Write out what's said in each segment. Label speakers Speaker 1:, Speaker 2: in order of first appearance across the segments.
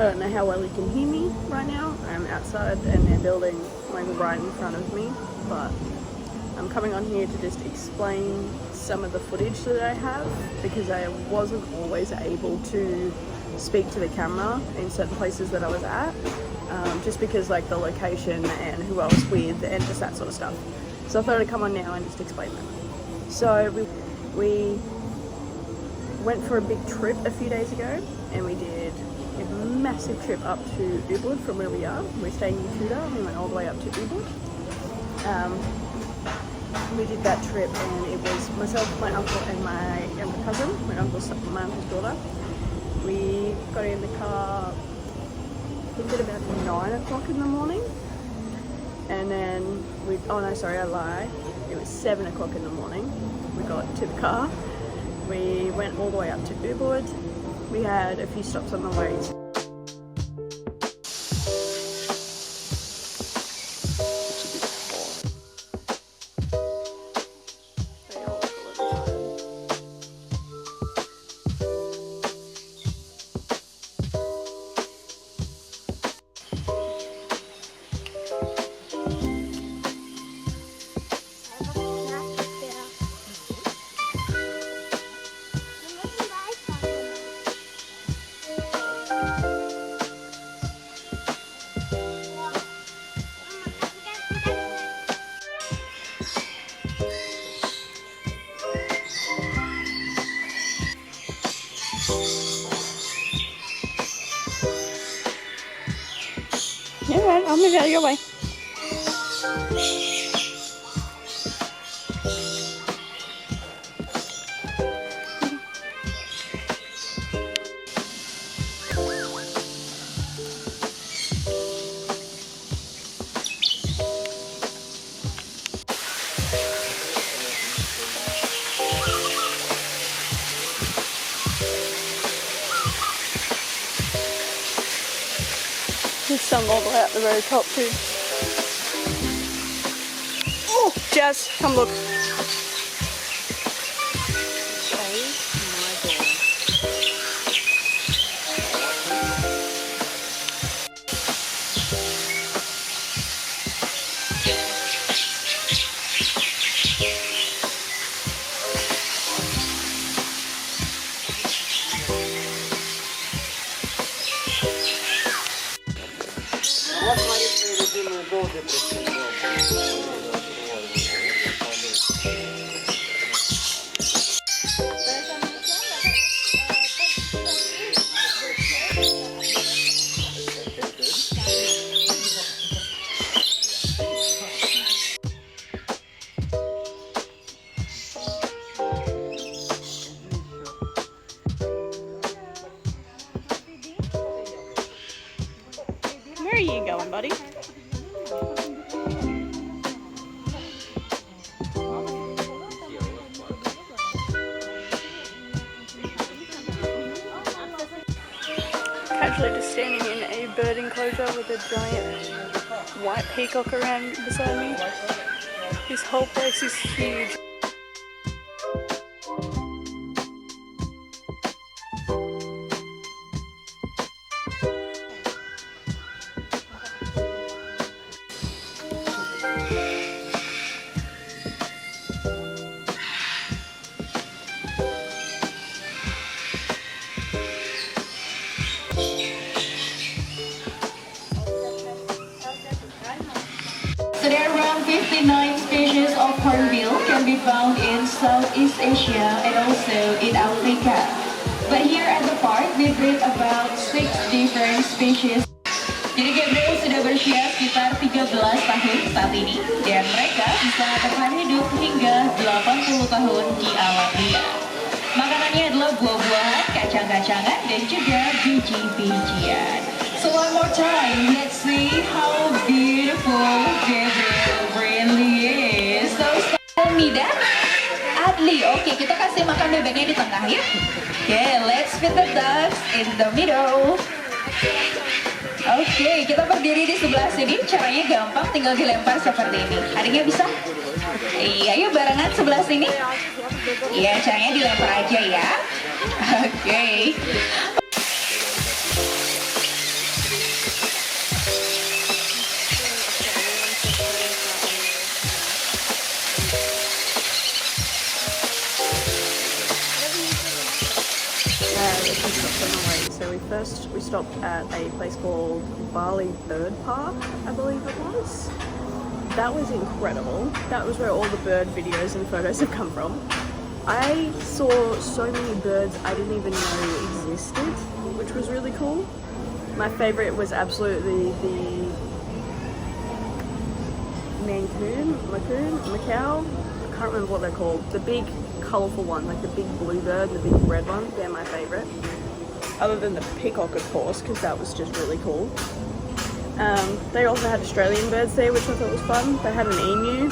Speaker 1: don't know how well you can hear me right now. I'm outside and they're building like right in front of me, but I'm coming on here to just explain some of the footage that I have, because I wasn't always able to speak to the camera in certain places that I was at, just because like the location and who I was with and just that sort of stuff. So I thought I'd come on now and just explain that. So we went for a big trip a few days ago, and we did a massive trip up to Ubud from where we are. We're staying in Kuta, and we went all the way up to Ubud. We did that trip, and it was myself, my uncle, and my younger cousin, my uncle's daughter. We got in the car, I think at about 9 o'clock in the morning, and then I lied. It was 7 o'clock in the morning. We got to the car. We went all the way up to Ubud. We had a few stops on the way. Yeah, right, I'll move out of your way. There's some all the way at the very top too. Oh, Jazz, come look. Where are you going, buddy? Casually just standing in a bird enclosure with a giant white peacock around beside me. This whole place is huge.
Speaker 2: So there are around 59 species of hornbill can be found in Southeast Asia and also in Africa. But here at the park, we breed about 6 different species. Jadi Gabriel sudah berusia sekitar 13 tahun saat ini, dan mereka bisa bertahan hidup hingga 80 tahun di alam liar. Makanannya adalah buah-buahan, kacang-kacangan, dan juga biji-bijian. So one more time, let's see how beautiful Gabriel really is. So Mida, Adli, oke, kita kasih makan bebeknya di tengah ya. Okay, let's feed the ducks in the middle. Oke, kita berdiri di sebelah sini. Caranya gampang, tinggal dilempar seperti ini. Adiknya bisa? Iya, yuk barengan sebelah sini. Iya, caranya dilempar aja ya. Oke.
Speaker 1: first we stopped at a place called Bali Bird Park, I believe it was. That was incredible. That was where all the bird videos and photos have come from. I saw so many birds I didn't even know existed, which was really cool. My favorite was absolutely the Macau. I can't remember what they're called. The big colourful one, like the big blue bird and the big red one, they're my favourite. Other than the peacock, of course, because that was just really cool. They also had Australian birds there, which I thought was fun. They had an emu,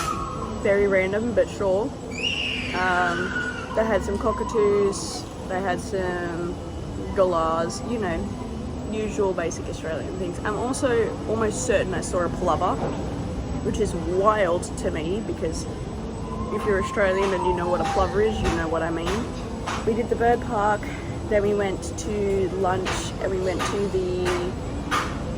Speaker 1: very random, but sure. They had some cockatoos, they had some galahs, you know, usual basic Australian things. I'm also almost certain I saw a plover, which is wild to me because if you're Australian and you know what a plover is, you know what I mean. We did the bird park, then we went to lunch and we went to the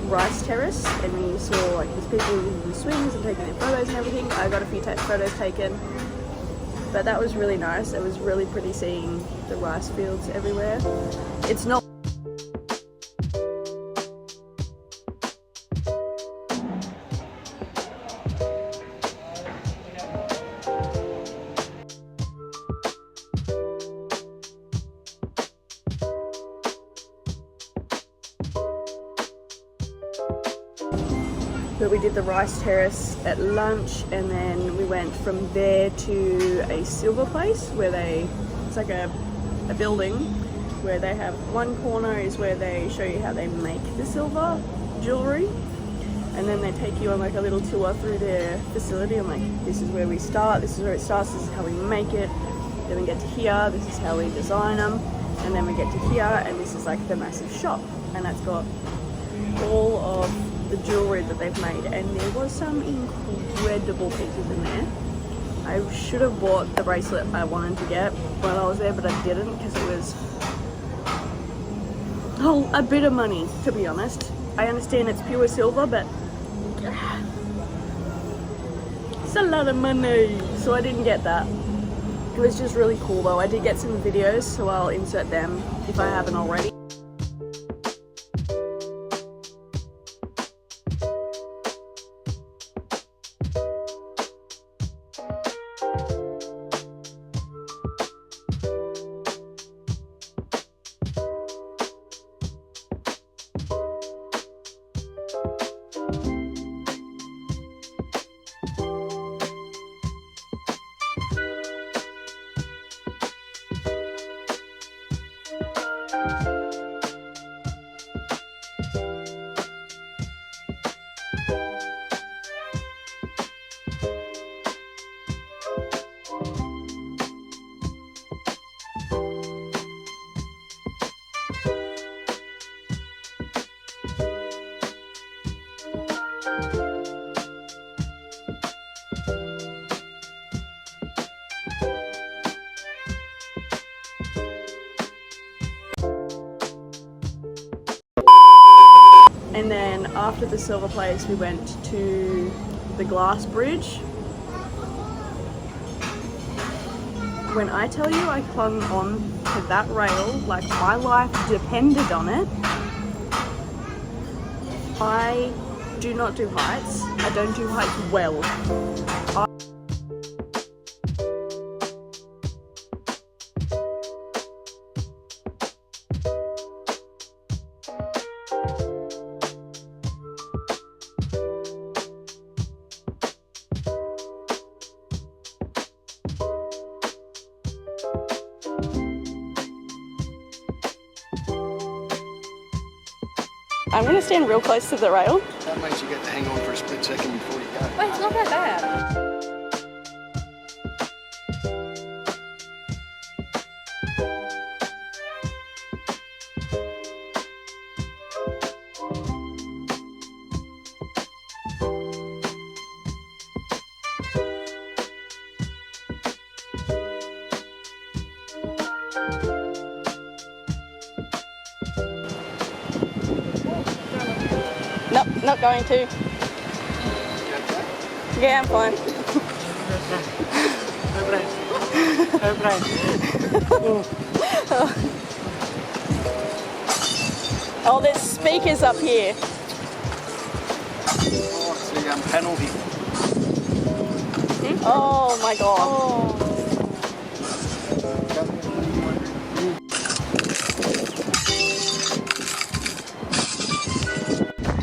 Speaker 1: rice terrace and we saw like these people in the swings and taking their photos and everything. I got a few photos taken, but that was really nice. It was really pretty seeing the rice fields everywhere. It's not but we did the rice terrace at lunch and then we went from there to a silver place where it's like a building where they have one corner is where they show you how they make the silver jewelry, and then they take you on like a little tour through their facility and like, this is where we start, this is where it starts, this is how we make it, then we get to here, this is how we design them, and then we get to here and this is like the massive shop and that's got all of the jewelry that they've made, and there was some incredible pieces in there. I should have bought the bracelet I wanted to get while I was there, but I didn't because it was a bit of money, to be honest. I understand it's pure silver, but it's a lot of money, so I didn't get that. It was just really cool though. I did get some videos, so I'll insert them if I haven't already. And then after the silver place, we went to the glass bridge. When I tell you I clung on to that rail like my life depended on it, I do not do heights. I don't do heights well. I'm going to stand real close to the rail.
Speaker 3: That makes you get to hang on for a split second before you go.
Speaker 1: Wait, it's not that bad. Nope, not going to. Yeah, I'm fine. Oh, there's speakers up here.
Speaker 3: Oh, it's the penalty.
Speaker 1: Oh my god.
Speaker 2: Oh.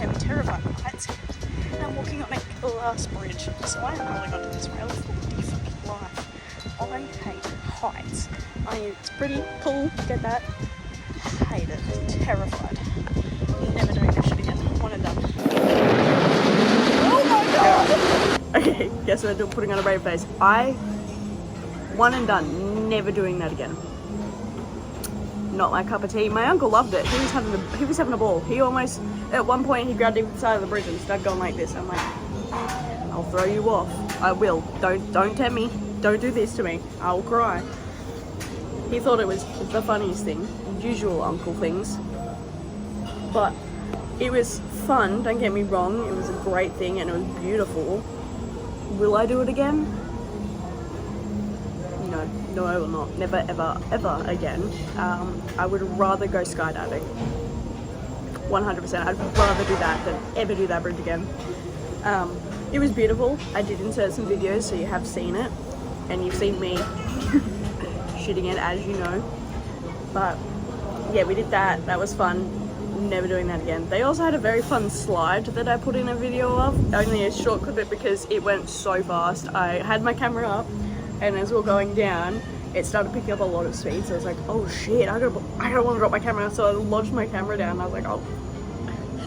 Speaker 1: I'm terrified of heights. I'm walking on a glass bridge, so I am rolling onto this rail for dear fucking life. I hate heights. It's pretty cool, get that. Hate it. Terrified. Never doing this shit again. One and done. Oh my god! Okay, guess what? I'm putting on a brave face. One and done. Never doing that again. Not my cup of tea. My uncle loved it. He was having a ball. He almost, at one point, he grabbed the side of the bridge and started going like this. I'm like, I'll throw you off. I will. Don't tempt me. Don't do this to me. I'll cry. He thought it was the funniest thing. Usual uncle things. But it was fun, don't get me wrong. It was a great thing and it was beautiful. Will I do it again? No, I will not. Never, ever, ever again. I would rather go skydiving. 100%. I'd rather do that than ever do that bridge again. It was beautiful. I did insert some videos, so you have seen it. And you've seen me shooting it, as you know. But yeah, we did that. That was fun. Never doing that again. They also had a very fun slide that I put in a video of. Only a short clip because it went so fast. I had my camera up, and as we were going down, it started picking up a lot of speed. So I was like, oh shit, I don't want to drop my camera. So I lodged my camera down. And I was like, oh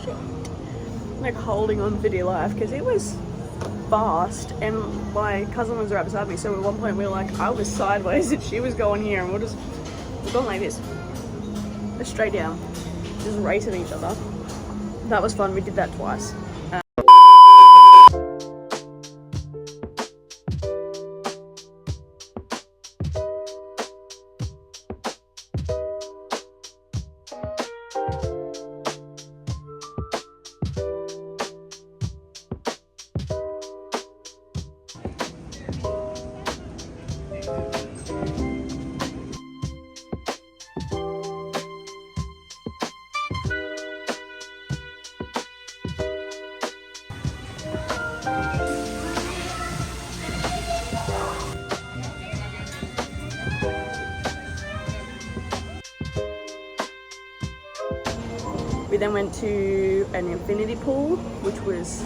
Speaker 1: shit. Like holding on video life because it was fast, and my cousin was right beside me. So at one point we were like, I was sideways and she was going here, and we're going like this, straight down, just racing each other. That was fun. We did that twice. We then went to an infinity pool, which was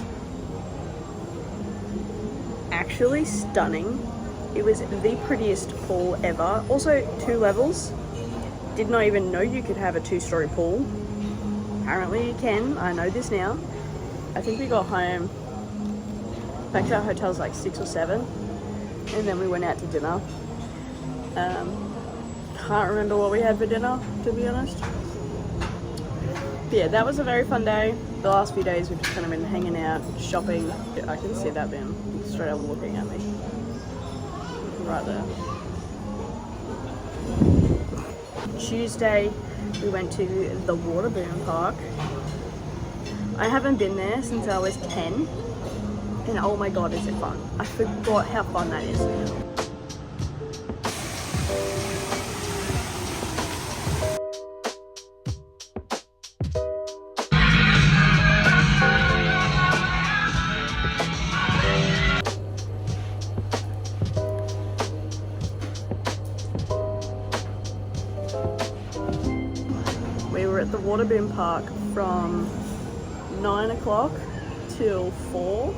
Speaker 1: actually stunning. It was the prettiest pool ever. Also 2 levels. Did not even know you could have a 2-story pool. Apparently you can. I know this now. I think we got home back to our hotels like 6 or 7, and then we went out to dinner. Can't remember what we had for dinner, to be honest. But yeah, that was a very fun day. The last few days we've just kind of been hanging out, shopping. I can see that bin straight up looking at me. Right there. Tuesday we went to the Waterbom Park. I haven't been there since I was 10, and oh my god, is it fun. I forgot how fun that is. We were at the Waterbom Park from 9 o'clock till 4.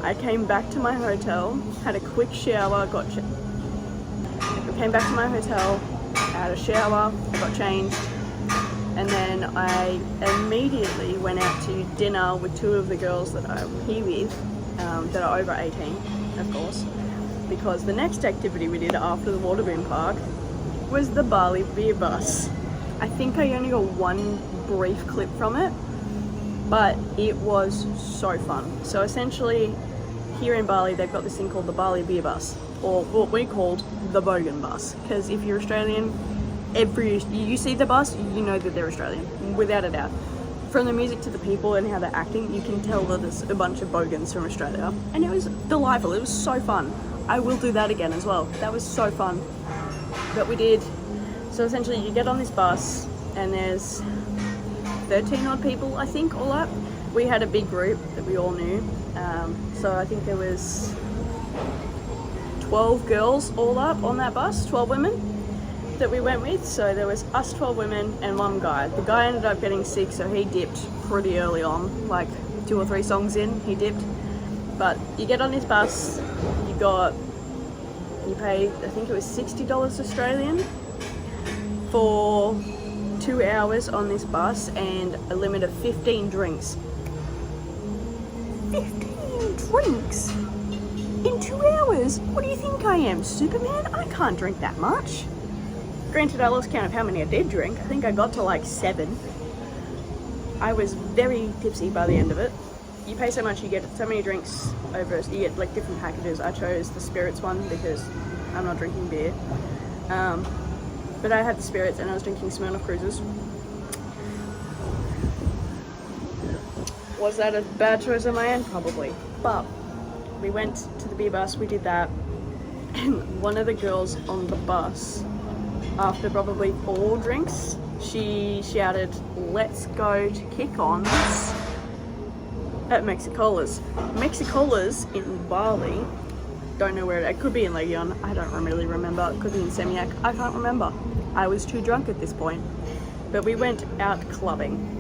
Speaker 1: I came back to my hotel, had a quick shower, I came back to my hotel, had a shower, I got changed, and then I immediately went out to dinner with 2 of the girls that I'm here with, that are over 18, of course, because the next activity we did after the Waterbom Park was the Bali Bird Park. I think I only got one brief clip from it, but it was so fun. So essentially, here in Bali, they've got this thing called the Bali Bird Park, or what we called the Bogan bus. Because if you're Australian, you see the bus, you know that they're Australian, without a doubt. From the music to the people and how they're acting, you can tell that there's a bunch of Bogans from Australia. And it was delightful. It was so fun. I will do that again as well. That was so fun. But we did. So essentially you get on this bus and there's 13 odd people, I think, all up. We had a big group that we all knew. So I think there was 12 girls all up on that bus, 12 women that we went with. So there was us 12 women and one guy. The guy ended up getting sick, so he dipped pretty early on, like 2 or 3 songs in, he dipped. But you get on his bus, you pay, I think it was $60 Australian for 2 hours on this bus and a limit of 15 drinks. 15 drinks in 2 hours? What do you think I am, Superman? I can't drink that much. Granted, I lost count of how many I did drink. I think I got to like 7. I was very tipsy by the end of it. You pay so much, you get so many drinks over, you get like different packages. I chose the spirits one because I'm not drinking beer. But I had the spirits and I was drinking Smirnoff Cruises. Was that a bad choice on my end? Probably. But we went to the beer bus, we did that, and one of the girls on the bus, after probably 4 drinks, she shouted, "Let's go to kick-ons at Mexicola's." Mexicola's in Bali, don't know where it could be in Legion, I don't really remember, it could be in Semiak, I can't remember. I was too drunk at this point. But we went out clubbing.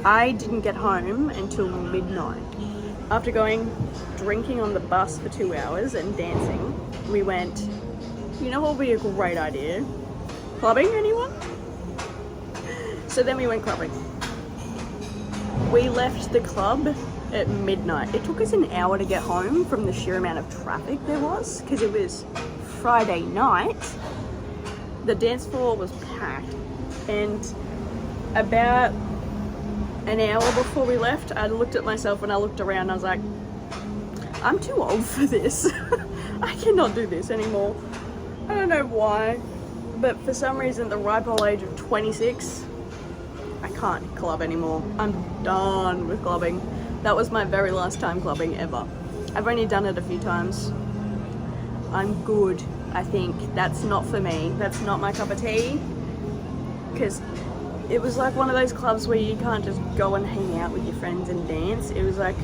Speaker 1: I didn't get home until midnight. After drinking on the bus for 2 hours and dancing, we went, you know what would be a great idea? Clubbing, anyone? So then we went clubbing. We left the club at midnight. It took us an hour to get home from the sheer amount of traffic there was, because it was Friday night. The dance floor was packed, and about an hour before we left, I looked at myself and I looked around and I was like, I'm too old for this. I cannot do this anymore. I don't know why, but for some reason, the ripe old age of 26, I can't club anymore. I'm done with clubbing. That was my very last time clubbing ever. I've only done it a few times. I'm good, I think. That's not for me. That's not my cup of tea. Because it was like one of those clubs where you can't just go and hang out with your friends and dance. It was like,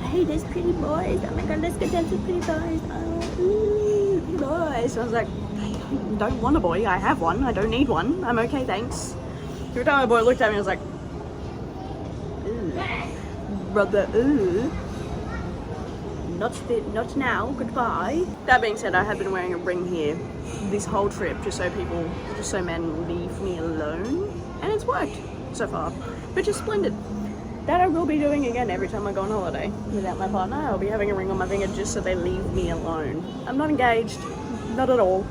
Speaker 1: hey, there's pretty boys. Oh my god, let's go dance with pretty boys. Oh, ooh, pretty boys. So I was like, I don't want a boy. I have one. I don't need one. I'm okay, thanks. Every time my boy looked at me, I was like, ooh, brother, ooh. Not now, goodbye. That being said, I have been wearing a ring here this whole trip just so men leave me alone. And it's worked so far, which is splendid. That I will be doing again every time I go on holiday without my partner. I'll be having a ring on my finger just so they leave me alone. I'm not engaged, not at all.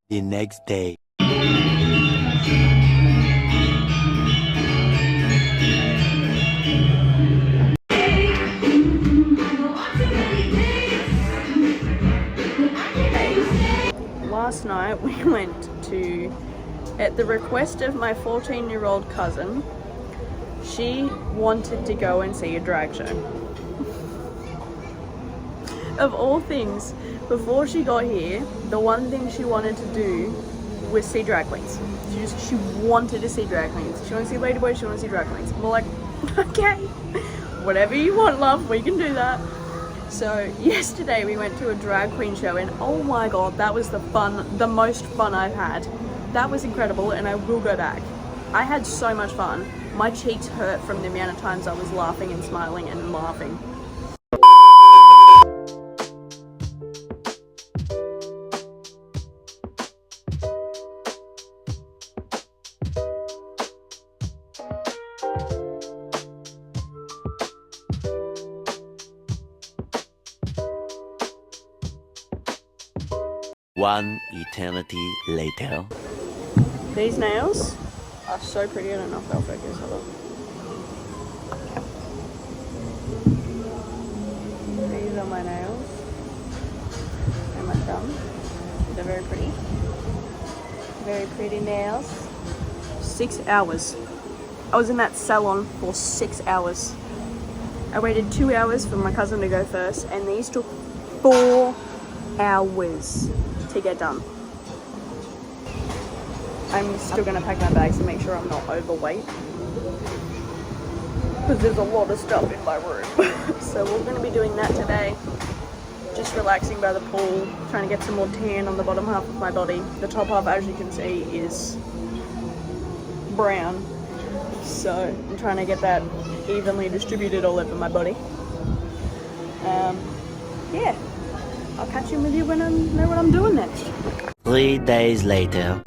Speaker 4: The next day.
Speaker 1: Last night we went to, at the request of my 14-year-old cousin, she wanted to go and see a drag show. Of all things, before she got here, the one thing she wanted to do was see drag queens. She wanted to see drag queens. She wanted to see ladyboys, she wanted to see drag queens. We're like, okay, whatever you want, love, we can do that. So yesterday we went to a drag queen show and oh my god, that was the most fun I've had. That was incredible and I will go back. I had so much fun. My cheeks hurt from the amount of times I was laughing and smiling and laughing.
Speaker 4: One eternity later.
Speaker 1: These nails are so pretty. I don't know if they'll focus. Hold on. These are my nails and my thumb. They're very pretty. Very pretty nails. 6 hours. I was in that salon for 6 hours. I waited 2 hours for my cousin to go first, and these took 4 hours to get done. I'm still gonna pack my bags to make sure I'm not overweight, because there's a lot of stuff in my room. So we're gonna be doing that today. Just relaxing by the pool, trying to get some more tan on the bottom half of my body. The top half, as you can see, is brown. So I'm trying to get that evenly distributed all over my body. Yeah, I'll catch you with you when I know what I'm doing next.
Speaker 4: 3 days later.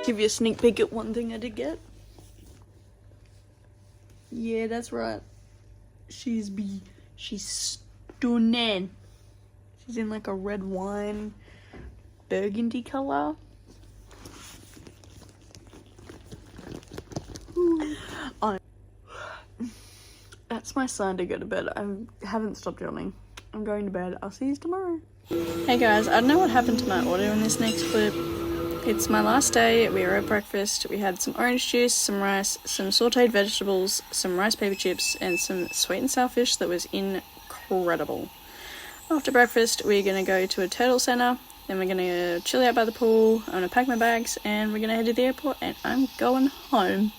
Speaker 1: Give you a sneak peek at one thing I did get. Yeah, that's right. She's stunning. She's in like a red wine burgundy color. That's my sign to go to bed. I haven't stopped yawning. I'm going to bed. I'll see you tomorrow. Hey guys, I don't know what happened to my audio in this next clip. It's my last day. We were at breakfast. We had some orange juice, some rice, some sauteed vegetables, some rice paper chips, and some sweet and sour fish that was incredible. After breakfast, we're going to go to a turtle center. Then we're going to chill out by the pool. I'm going to pack my bags and we're going to head to the airport and I'm going home.